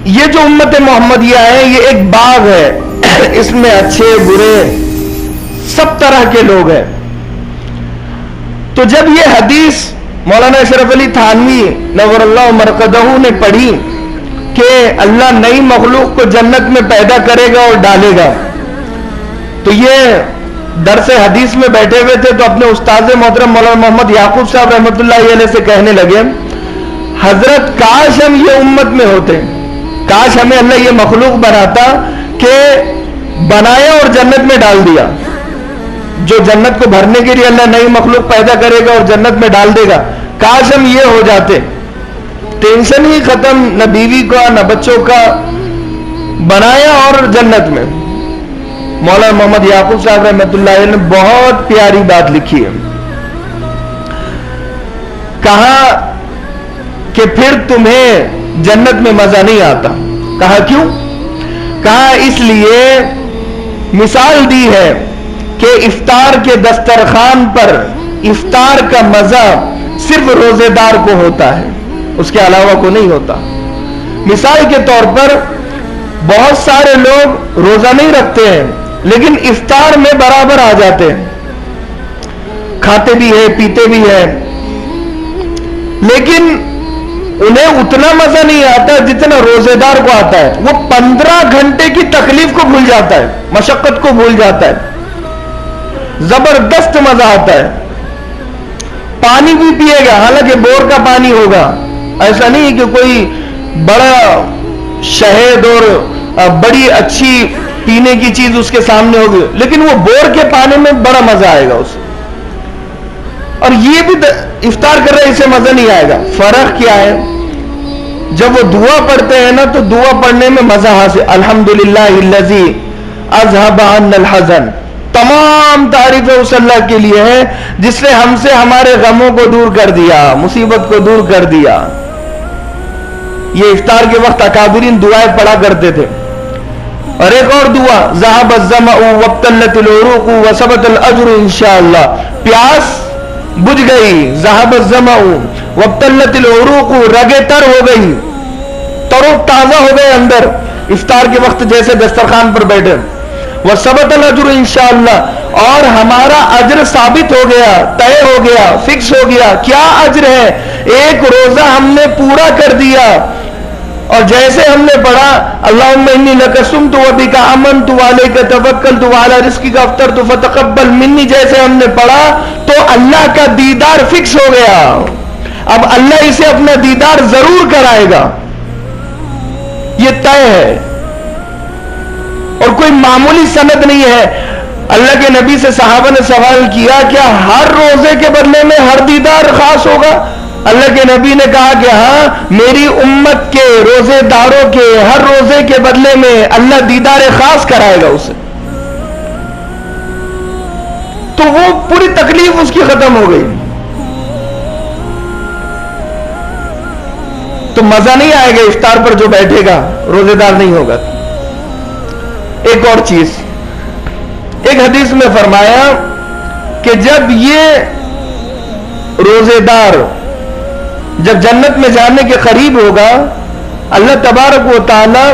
یہ جو امت محمدیہ ہے یہ ایک باغ ہے، اس میں اچھے برے سب طرح کے لوگ ہیں۔ تو جب یہ حدیث مولانا اشرف علی تھانوی نور اللہ مرقدہ نے پڑھی کہ اللہ نئی مخلوق کو جنت میں پیدا کرے گا اور ڈالے گا، تو یہ درس حدیث میں بیٹھے ہوئے تھے تو اپنے استاد محترم مولانا محمد یعقوب صاحب رحمۃ اللہ علیہ سے کہنے لگے، حضرت کاش ہم یہ امت میں ہوتے، کاش ہمیں اللہ یہ مخلوق بناتا کہ بنایا اور جنت میں ڈال دیا۔ جو جنت کو بھرنے کے لیے اللہ نئی مخلوق پیدا کرے گا اور جنت میں ڈال دے گا، کاش ہم یہ ہو جاتے، ٹینشن ہی ختم، نہ بیوی کا نہ بچوں کا، بنایا اور جنت میں۔ مولانا محمد یعقوب صاحب رحمۃ اللہ علیہ نے بہت پیاری بات لکھی ہے، کہا کہ پھر تمہیں جنت میں مزہ نہیں آتا۔ کہا کیوں؟ کہا اس لیے مثال دی ہے کہ افطار کے دسترخوان پر افطار کا مزہ صرف روزے دار کو ہوتا ہے، اس کے علاوہ کو نہیں ہوتا۔ مثال کے طور پر بہت سارے لوگ روزہ نہیں رکھتے ہیں لیکن افطار میں برابر آ جاتے ہیں، کھاتے بھی ہیں پیتے بھی ہیں، لیکن انہیں اتنا مزہ نہیں آتا جتنا روزے دار کو آتا ہے۔ وہ 15 گھنٹے کی تکلیف کو بھول جاتا ہے، مشقت کو بھول جاتا ہے، زبردست مزہ آتا ہے۔ پانی بھی پیے گا، حالانکہ بور کا پانی ہوگا، ایسا نہیں کہ کوئی بڑا شہد اور بڑی اچھی پینے کی چیز اس کے سامنے ہوگی، لیکن وہ بور کے پانی میں بڑا مزہ آئے گا اسے۔ اور یہ بھی افطار کر رہے اسے مزہ نہیں آئے گا۔ فرق کیا ہے؟ جب وہ دعا پڑھتے ہیں نا تو دعا پڑھنے میں مزہ حاصل، الحمدللہ الذی اذھب عنا الحزن، تمام تعریفیں اس اللہ کے لیے ہے جس نے ہم سے ہمارے غموں کو دور کر دیا، مصیبت کو دور کر دیا۔ یہ افطار کے وقت اکابرین دعائیں پڑھا کرتے تھے۔ اور ایک اور دعا، ذهب الظمأ وابتلت العروق وثبت الاجر انشاءاللہ، پیاس بجھ گئی، ذهب الظمأ وابتلت العروق، رگیں تر ہو گئی، تر و تازہ ہو گئے اندر افطار کے وقت جیسے دسترخوان پر بیٹھے، وثبت الاجر انشاءاللہ، اور ہمارا اجر ثابت ہو گیا، طے ہو گیا، فکس ہو گیا۔ کیا اجر ہے؟ ایک روزہ ہم نے پورا کر دیا، اور جیسے ہم نے پڑھا اللہم انی لک صمت وبک آمنت وعلیک توکلت وعلی رزقک افطرت فتقبل منی، جیسے ہم نے پڑھا تو اللہ کا دیدار فکس ہو گیا۔ اب اللہ اسے اپنا دیدار ضرور کرائے گا، یہ طے ہے، اور کوئی معمولی سند نہیں ہے۔ اللہ کے نبی سے صحابہ نے سوال کیا کیا ہر روزے کے بدلے میں ہر دیدار خاص ہوگا؟ اللہ کے نبی نے کہا کہ ہاں، میری امت کے روزے داروں کے ہر روزے کے بدلے میں اللہ دیدار خاص کرائے گا اسے۔ تو وہ پوری تکلیف اس کی ختم ہو گئی، تو مزہ نہیں آئے گا افطار پر جو بیٹھے گا، روزے دار نہیں ہوگا۔ ایک اور چیز، ایک حدیث میں فرمایا کہ جب یہ روزے دار جب جنت میں جانے کے قریب ہوگا، اللہ تبارک و تعالی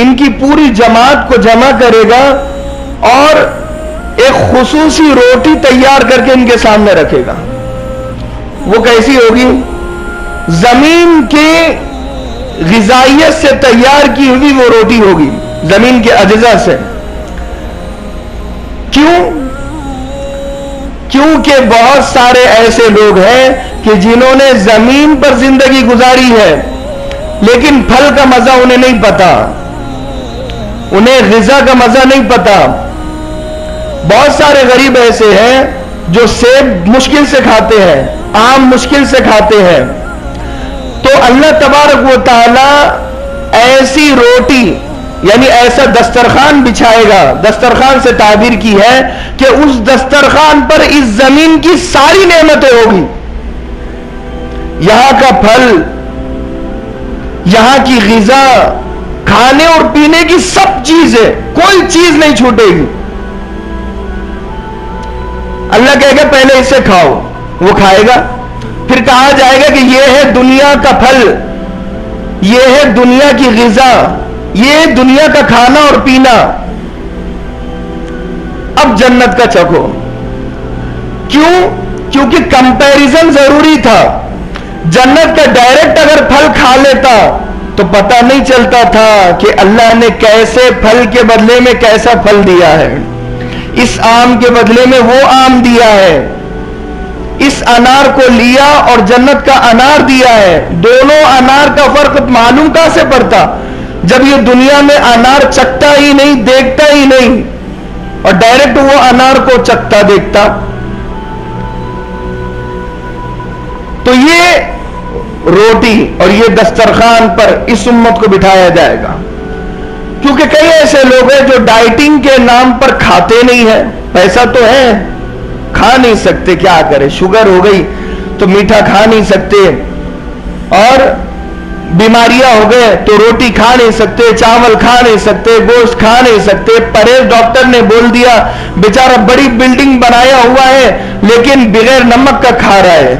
ان کی پوری جماعت کو جمع کرے گا اور ایک خصوصی روٹی تیار کر کے ان کے سامنے رکھے گا۔ وہ کیسی ہوگی؟ زمین کے غذائیت سے تیار کی ہوئی وہ روٹی ہوگی، زمین کے اجزاء سے۔ کیوں؟ کیونکہ بہت سارے ایسے لوگ ہیں کہ جنہوں نے زمین پر زندگی گزاری ہے لیکن پھل کا مزہ انہیں نہیں پتا، انہیں غذا کا مزہ نہیں پتا۔ بہت سارے غریب ایسے ہیں جو سیب مشکل سے کھاتے ہیں، آم مشکل سے کھاتے ہیں۔ تو اللہ تبارک و تعالی ایسی روٹی یعنی ایسا دسترخوان بچھائے گا، دسترخوان سے تعبیر کی ہے کہ اس دسترخوان پر اس زمین کی ساری نعمتیں ہوگی، یہاں کا پھل، یہاں کی غذا، کھانے اور پینے کی سب چیزیں، کوئی چیز نہیں چھوٹے گی۔ اللہ کہے گا پہلے اسے کھاؤ، وہ کھائے گا، پھر کہا جائے گا کہ یہ ہے دنیا کا پھل، یہ ہے دنیا کی غذا، یہ دنیا کا کھانا اور پینا، اب جنت کا چکھو۔ کیوں؟ کیونکہ کمپیریزن ضروری تھا۔ جنت کا ڈائریکٹ اگر پھل کھا لیتا تو پتہ نہیں چلتا تھا کہ اللہ نے کیسے پھل کے بدلے میں کیسا پھل دیا ہے، اس آم کے بدلے میں وہ آم دیا ہے، اس انار کو لیا اور جنت کا انار دیا ہے، دونوں انار کا فرق معلوم کہاں سے پڑتا جب یہ دنیا میں انار چکھتا ہی نہیں، دیکھتا ہی نہیں، اور ڈائریکٹ وہ انار کو چکھتا دیکھتا۔ تو یہ روٹی اور یہ دسترخوان پر اس امت کو بٹھایا جائے گا، کیونکہ کئی ایسے لوگ ہیں جو ڈائٹنگ کے نام پر کھاتے نہیں ہیں، پیسہ تو ہے کھا نہیں سکتے، کیا کرے، شوگر ہو گئی تو میٹھا کھا نہیں سکتے، اور بیماریاں ہو گئے تو روٹی کھا نہیں سکتے، چاول کھا نہیں سکتے، گوشت کھا نہیں سکتے، پرہیز ڈاکٹر نے بول دیا، بیچارہ بڑی بلڈنگ بنایا ہوا ہے لیکن بغیر نمک کا کھا رہا ہے،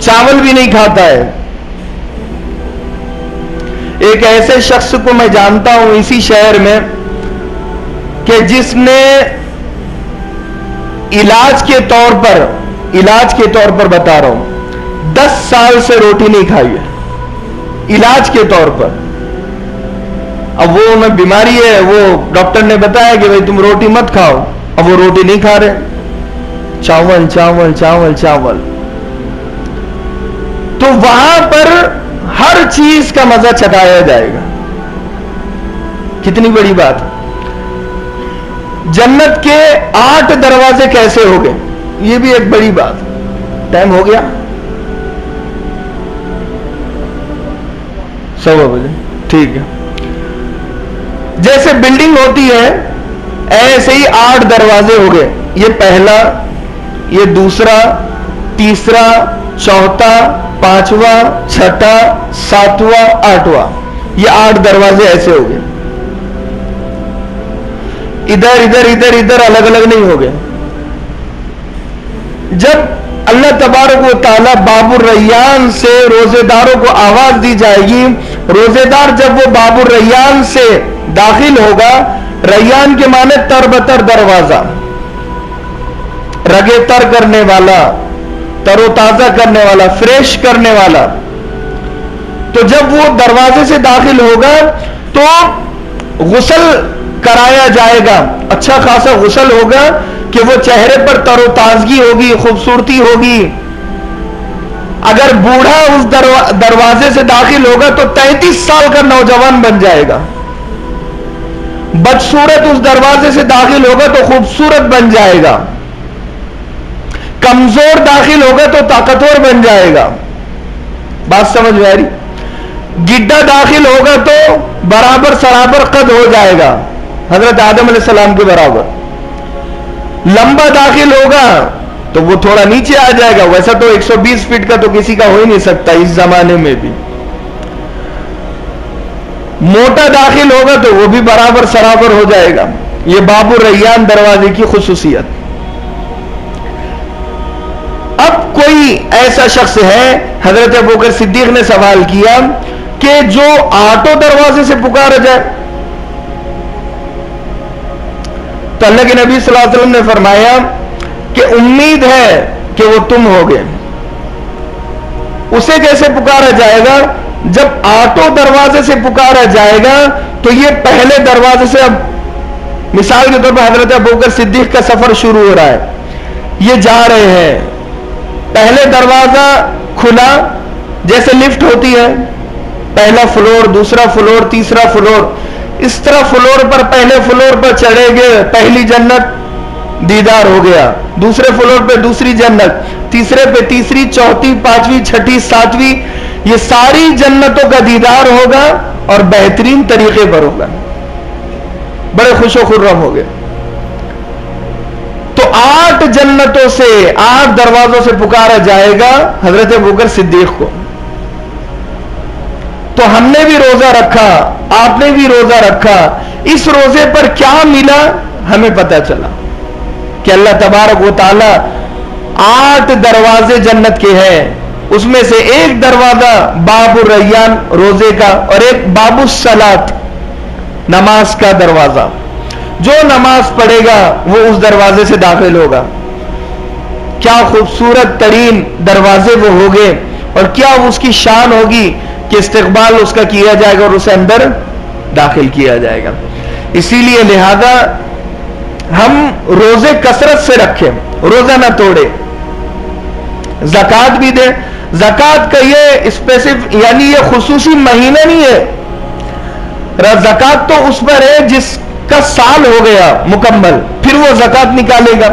چاول بھی نہیں کھاتا ہے۔ ایک ایسے شخص کو میں جانتا ہوں اسی شہر میں کہ جس نے علاج کے طور پر بتا رہا ہوں 10 سال سے روٹی نہیں کھائی ہے، علاج کے طور پر۔ اب وہ میں بیماری ہے، وہ ڈاکٹر نے بتایا کہ بھئی تم روٹی مت کھاؤ، اب وہ روٹی نہیں کھا رہے، چاول چاول چاول چاول۔ تو وہاں پر ہر چیز کا مزہ چکھایا جائے گا، کتنی بڑی بات۔ جنت کے 8 دروازے کیسے ہو گئے، یہ بھی ایک بڑی بات۔ ٹائم ہو گیا 1:15 بجے، ٹھیک ہے۔ جیسے بلڈنگ ہوتی ہے ایسے ہی 8 دروازے ہو گئے، یہ پہلا، یہ دوسرا، تیسرا، چوتھا، 5واں، 6واں، 7واں، 8واں، یہ 8 دروازے ایسے ہو گئے۔ ادھر ادھر ادھر ادھر الگ الگ نہیں ہو گئے۔ جب اللہ تبارک و تعالی باب الریان سے روزے داروں کو آواز دی جائے گی، روزے دار جب وہ باب الریان سے داخل ہوگا، ریان کے معنی تر بتر دروازہ، رگے تر کرنے والا، تر و تازہ کرنے والا، فریش کرنے والا۔ تو جب وہ دروازے سے داخل ہوگا تو غسل کرایا جائے گا، اچھا خاصا غسل ہوگا کہ وہ چہرے پر تر و تازگی ہوگی، خوبصورتی ہوگی۔ اگر بوڑھا اس دروازے سے داخل ہوگا تو 33 سال کا نوجوان بن جائے گا، بدصورت اس دروازے سے داخل ہوگا تو خوبصورت بن جائے گا، کمزور داخل ہوگا تو طاقتور بن جائے گا۔ بات سمجھ میں آ رہی؟ گڈھا داخل ہوگا تو برابر سرابر قد ہو جائے گا، حضرت آدم علیہ السلام کے برابر۔ لمبا داخل ہوگا تو وہ تھوڑا نیچے آ جائے گا، ویسا تو 120 فٹ کا تو کسی کا ہو ہی نہیں سکتا اس زمانے میں بھی۔ موٹا داخل ہوگا تو وہ بھی برابر سرابر ہو جائے گا۔ یہ باب الریان دروازے کی خصوصیت۔ اب کوئی ایسا شخص ہے، حضرت ابوبکر صدیق نے سوال کیا کہ جو 8 دروازے سے پکارا جائے، تو اللہ کے نبی صلی اللہ علیہ وسلم نے فرمایا کہ امید ہے کہ وہ تم ہوگے۔ اسے کیسے پکارا جائے گا؟ جب 8 دروازے سے پکارا جائے گا تو یہ پہلے دروازے سے، اب مثال کے طور پر حضرت ابوبکر صدیق کا سفر شروع ہو رہا ہے، یہ جا رہے ہیں، پہلے دروازہ کھلا، جیسے لفٹ ہوتی ہے، پہلا فلور، دوسرا فلور، تیسرا فلور، اس طرح فلور پر پہلے فلور پر چڑھے گئے، پہلی جنت دیدار ہو گیا، دوسرے فلور پہ دوسری جنت، تیسرے پہ تیسری، چوتھی، 5ویں، 6ٹھی، 7ویں، یہ ساری جنتوں کا دیدار ہوگا اور بہترین طریقے پر ہوگا، بڑے خوش و خرم ہو گئے۔ تو 8 جنتوں سے، 8 دروازوں سے پکارا جائے گا حضرت ابوبکر صدیق کو۔ تو ہم نے بھی روزہ رکھا، آپ نے بھی روزہ رکھا، اس روزے پر کیا ملا ہمیں پتہ چلا کہ اللہ تبارک و تعالی 8 دروازے جنت کے ہیں، اس میں سے ایک دروازہ باب الریان روزے کا اور ایک باب الصلاۃ نماز کا دروازہ. جو نماز پڑھے گا وہ اس دروازے سے داخل ہوگا. کیا خوبصورت ترین دروازے وہ ہوگے اور کیا اس کی شان ہوگی کہ استقبال اس کا کیا جائے گا اور اسے اندر داخل کیا جائے گا. اسی لیے لہذا ہم روزے کثرت سے رکھیں, روزہ نہ توڑے. زکات بھی دیں. زکات کا یہ اسپیسیفک یعنی یہ خصوصی مہینہ نہیں ہے. زکات تو اس پر ہے جس کا سال ہو گیا مکمل, پھر وہ زکات نکالے گا.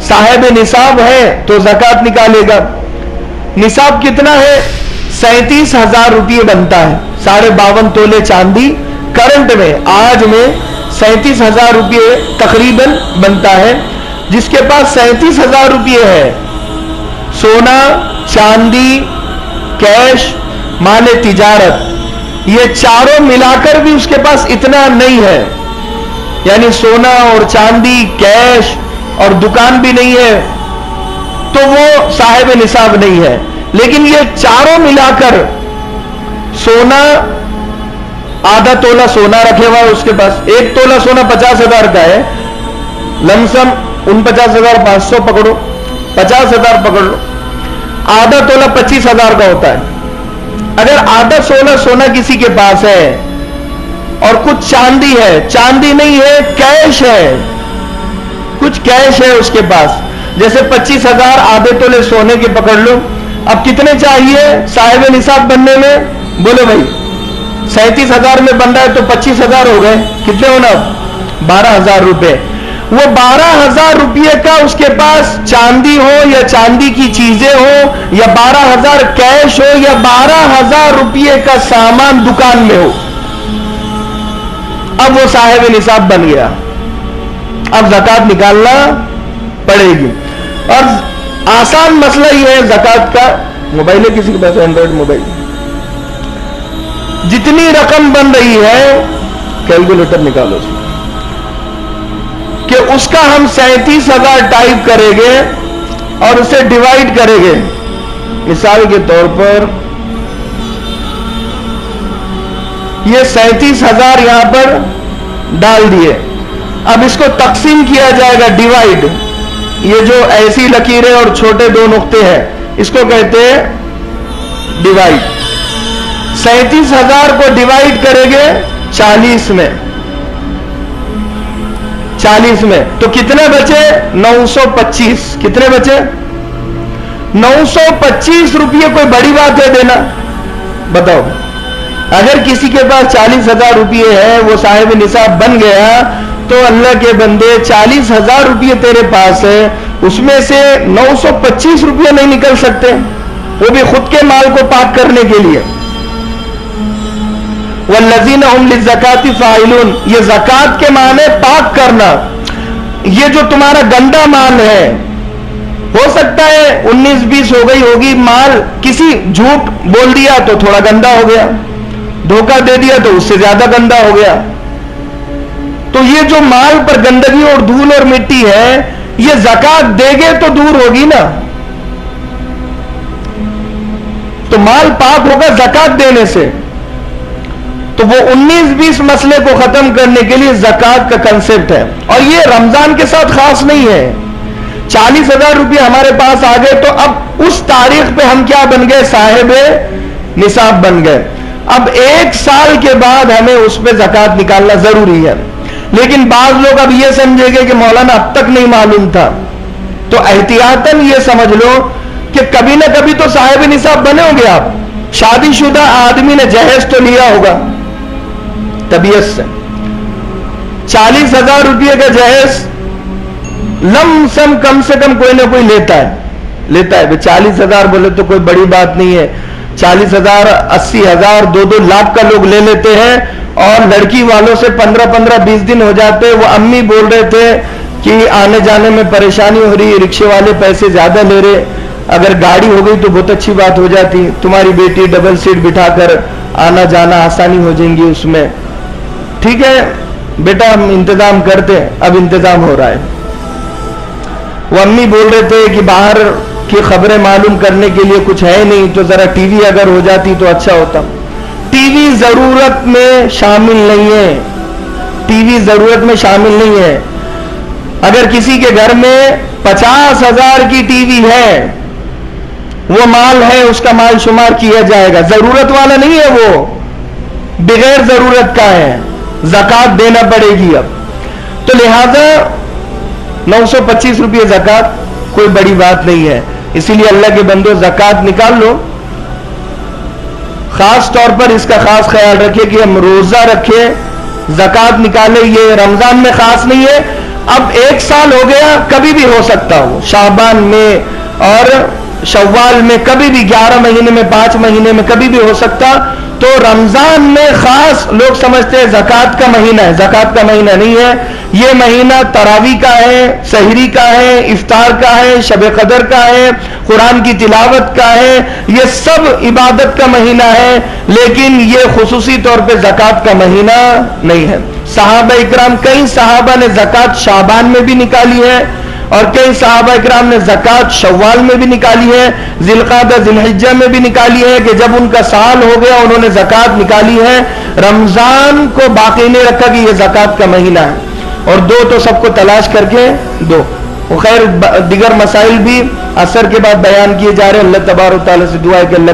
صاحب نصاب ہے تو زکات نکالے گا. نصاب کتنا ہے؟ 37,000 روپیے بنتا ہے. 52.5 تولے چاندی کرنٹ میں آج میں 37,000 روپیے تقریباً بنتا ہے. جس کے پاس 37,000 روپیے ہے, سونا چاندی کیش مال تجارت یہ چاروں ملا کر بھی اس کے پاس اتنا نہیں ہے, یعنی سونا اور چاندی کیش اور دکان بھی نہیں ہے, تو وہ صاحب نصاب نہیں ہے. لیکن یہ چاروں ملا کر سونا آدھا تولہ سونا رکھے ہوا ہے اس کے پاس, ایک تولہ سونا 50,000 کا ہے, لمسم 49,500 پکڑو, 50,000 پکڑ لو, آدھا تولہ 25,000 کا ہوتا ہے. اگر آدھا سونا کسی کے پاس ہے اور کچھ چاندی ہے, چاندی نہیں ہے کیش ہے, کچھ کیش ہے اس کے پاس, جیسے 25,000 آدھے تولے سونے کے پکڑ لو. اب کتنے چاہیے صاحب نصاب بننے میں؟ بولو بھائی 37,000 میں بن رہا ہے تو 25,000 ہو گئے, کتنے ہونا؟ 12,000 روپے. وہ 12,000 روپے کا اس کے پاس چاندی ہو یا چاندی کی چیزیں ہو یا 12,000 کیش ہو یا 12,000 روپے کا سامان دکان میں ہو, اب وہ صاحب نصاب بن گیا. اب زکات نکالنا پڑے گی. اور آسان مسئلہ یہ ہے زکات کا. موبائل ہے کسی کے پاس؟ Android mobile. جتنی رقم بن رہی ہے کیلکولیٹر نکالو کہ اس کا ہم 37,000 ٹائپ کریں گے اور اسے ڈیوائڈ کریں گے. مثال کے طور پر یہ 37,000 یہاں پر ڈال دیے. اب اس کو تقسیم کیا جائے گا ڈیوائڈ. یہ جو ایسی لکیریں اور چھوٹے دو نقطے ہیں اس کو کہتے ہیں ڈیوائڈ. 37,000 کو ڈیوائڈ کریں گے 40 میں, 40 میں تو کتنے بچے؟ 925. کتنے بچے؟ 925 روپیے. کوئی بڑی بات ہے دینا؟ بتاؤ. اگر کسی کے پاس 40,000 روپیے ہے, وہ صاحب نصاب بن گیا, تو اللہ کے بندے 40,000 روپیے تیرے پاس ہے, اس میں سے 925 روپیے نہیں نکل سکتے, وہ بھی خود کے مال کو پاک کرنے کے لیے. والذین هم للزکاۃ فاعلون, یہ زکات کے معنی پاک کرنا. یہ جو تمہارا گندا مال ہے, ہو سکتا ہے 19-20 ہو گئی ہوگی مال, کسی جھوٹ بول دیا تو تھوڑا گندا ہو گیا, دھوکہ دے دیا تو اس سے زیادہ گندا ہو گیا. تو یہ جو مال پر گندگی اور دھول اور مٹی ہے, یہ زکات دے گے تو دور ہوگی نا. تو مال پاک ہوگا زکات دینے سے. تو وہ 19-20 مسئلے کو ختم کرنے کے لیے زکات کا کنسپٹ ہے. اور یہ رمضان کے ساتھ خاص نہیں ہے. 40,000 روپے ہمارے پاس آ گئے تو اب اس تاریخ پہ ہم کیا بن گئے؟ صاحب نصاب بن گئے. اب 1 سال کے بعد ہمیں اس پہ زکات نکالنا ضروری ہے. لیکن بعض لوگ اب یہ سمجھے گے کہ مولانا اب تک نہیں معلوم تھا, تو احتیاطاً یہ سمجھ لو کہ کبھی نہ کبھی تو صاحب نصاب بنے ہوں گے آپ. شادی شدہ آدمی نے جہیز تو لیا ہوگا طبیعت سے, 40,000 روپے کا جہیز لم سم کم سے کم کوئی نہ کوئی لیتا ہے. 40,000 بولے تو کوئی بڑی بات نہیں ہے. 40,000 80,000 2 لاکھ کا لوگ لے لیتے ہیں, اور لڑکی والوں سے 15-20 دن ہو جاتے. وہ امی بول رہے تھے کہ آنے جانے میں پریشانی ہو رہی ہے, رکشے والے پیسے زیادہ لے رہے, اگر گاڑی ہو گئی تو بہت اچھی بات ہو جاتی, تمہاری بیٹی ڈبل سیٹ بٹھا کر آنا جانا آسانی ہو جائیں گی اس میں. ٹھیک ہے بیٹا ہم انتظام کرتے ہیں. اب انتظام ہو رہا ہے. وہ امی بول رہے تھے کہ باہر کہ خبریں معلوم کرنے کے لیے کچھ ہے نہیں تو ذرا ٹی وی اگر ہو جاتی تو اچھا ہوتا. ٹی وی ضرورت میں شامل نہیں ہے. ٹی وی ضرورت میں شامل نہیں ہے. اگر کسی کے گھر میں 50,000 کی ٹی وی ہے, وہ مال ہے, اس کا مال شمار کیا جائے گا. ضرورت والا نہیں ہے, وہ بغیر ضرورت کا ہے, زکوٰۃ دینا پڑے گی. اب تو لہذا 925 روپے زکوٰۃ کوئی بڑی بات نہیں ہے. اسی لیے اللہ کے بندو زکوٰۃ نکال لو. خاص طور پر اس کا خاص خیال رکھے کہ ہم روزہ رکھے, زکوٰۃ نکالے. یہ رمضان میں خاص نہیں ہے. اب 1 سال ہو گیا, کبھی بھی ہو سکتا ہو, شعبان میں اور شوال میں, کبھی بھی 11 مہینے میں, 5 مہینے میں, کبھی بھی ہو سکتا. تو رمضان میں خاص لوگ سمجھتے ہیں زکوٰۃ کا مہینہ ہے. زکوٰۃ کا مہینہ نہیں ہے. یہ مہینہ تراویح کا ہے, سحری کا ہے, افطار کا ہے, شب قدر کا ہے, قرآن کی تلاوت کا ہے. یہ سب عبادت کا مہینہ ہے, لیکن یہ خصوصی طور پہ زکوٰۃ کا مہینہ نہیں ہے. صحابہ اکرام, کئی صحابہ نے زکوٰۃ شعبان میں بھی نکالی ہے, اور کئی صحابہ اکرام نے زکوٰۃ شوال میں بھی نکالی ہے, ذی القعدہ ذی الحجہ میں بھی نکالی ہے, کہ جب ان کا سال ہو گیا انہوں نے زکوٰۃ نکالی ہے. رمضان کو باقی نہیں رکھا کہ یہ زکوٰۃ کا مہینہ ہے. اور دو تو سب کو تلاش کر کے دو. خیر دیگر مسائل بھی عصر کے بعد بیان کیے جا رہے ہیں. اللہ تبارک و تعالیٰ سے دعا ہے کہ اللہ